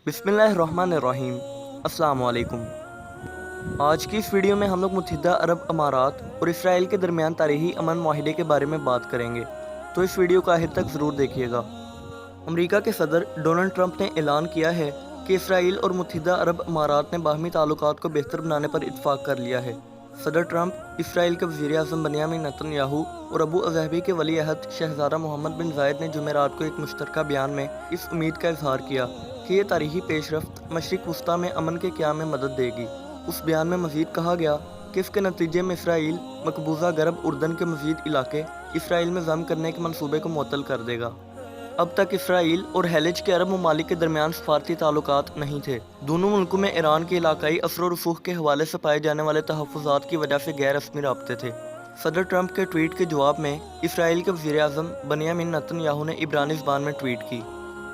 बिस्मिल्लाहिर्रहमानिर्रहीम। अस्सलाम वालेकुम। आज की इस वीडियो में हम लोग मुत्तहिदा अरब अमारात और इसराइल के दरमियान तारीखी अमन माहिदे के बारे में बात करेंगे, तो इस वीडियो को आखिर तक ज़रूर देखिएगा। अमेरिका के सदर डोनाल्ड ट्रंप ने ऐलान किया है कि इसराइल और मुत्तहिदा अरब अमारात ने बाहमी ताल्लुकात को बेहतर बनाने पर इत्तफाक कर लिया है। सदर ट्रंप इसराइल के वज़ीर आज़म बेंयामिन नेतन्याहू और अबू अज़हबी के वली अहद शहज़ादा मोहम्मद बिन ज़ायद ने जुमेरात को एक मुश्तरका बयान में इस उम्मीद का इजहार किया कि ये तारीखी पेशरफ्त मशरिक़ वस्ता में अमन के क़याम में मदद देगी। उस बयान में मज़ीद कहा गया कि इसके नतीजे में इसराइल मकबूजा गरब उर्दन के मज़ीद इलाके इसराइल में ज़म करने के मनसूबे को मुअत्तल कर देगा। अब तक इसराइल और हेलिज के अरब ममालिक के दरमियान सफारती ताल्लुकात नहीं थे। दोनों मुल्कों में ईरान के इलाकाई असर और रसूख के हवाले से पाए जाने वाले तहफ़्फ़ुज़ात की वजह से गैर रस्मी राब्ते थे। सदर ट्रंप के ट्वीट के जवाब में इसराइल के वज़ीर आज़म बेंयामिन नेतन्याहू ने इब्रानी ज़बान में ट्वीट की।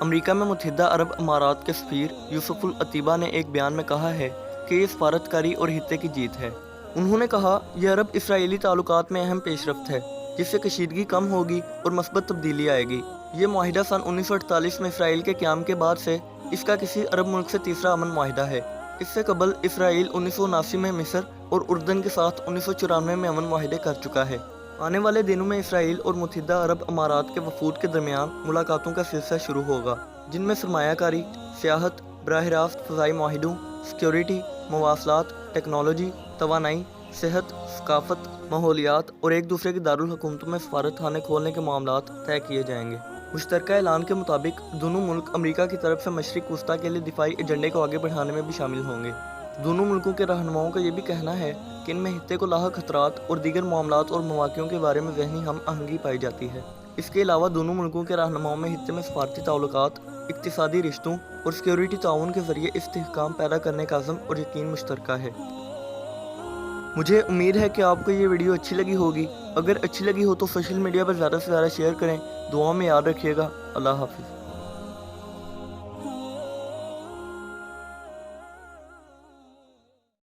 अमेरिका में मुत्तहिदा अरब अमारात के सफ़ीर यूसुफ़ुल अतीबा ने एक बयान में कहा है कि ये सफारतकारी और हित्ते की जीत है। उन्होंने कहा, यह अरब इसराइली ताल्लुकात में अहम पेशरफ्त है जिससे कशीदगी कम होगी और मस्बत तब्दीली आएगी। ये माहिदा सन 1948 में इसराइल के क़याम के बाद से इसका किसी अरब मुल्क से तीसरा अमन माहिदा है। इससे कबल इसराइल 1979 में मिस्र और उर्दन के साथ 1994 में अमन माहिदे कर चुका है। आने वाले दिनों में इसराइल और मुत्तहिदा अरब अमारात के वफूद के दरमियान मुलाकातों का सिलसिला शुरू होगा, जिनमें सरमायाकारी, सियाहत, बराह रास्त फ़ज़ाई माहिदों, सिक्योरिटी, मवासलात, टेक्नोलॉजी, तवानाई, सेहत, सकाफत, माहौलियात और एक दूसरे की दारुल हुकूमतों में सफारत खाने खोलने के मामलात तय किए जाएंगे। मुश्तरका ऐलान के मुताबिक दोनों मुल्क अमेरिका की तरफ से मशरिक़ वस्ता के लिए दिफाई एजेंडे को आगे बढ़ाने में भी शामिल होंगे। दोनों मुल्कों के रहनुमाओं का ये भी कहना है कि इनमें हित्ते को लाहक खतरात और दीगर मामलात और मवाक़ियों के बारे में ज़हनी हम आहंगी पाई जाती है। इसके अलावा दोनों मुल्कों के रहनुमाओं में हित्ते में सफारती ताल्लुकात, इक़्तिसादी रिश्तों और सिक्योरिटी ताउन के ज़रिए इस्तेहकाम पैदा करने का अज़्म और यकीन मुश्तरका है। मुझे उम्मीद है कि आपको ये वीडियो अच्छी लगी होगी। अगर अच्छी लगी हो तो सोशल मीडिया पर ज़्यादा से ज़्यादा शेयर करें। दुआओं में याद रखिएगा। अल्लाह हाफ़िज़।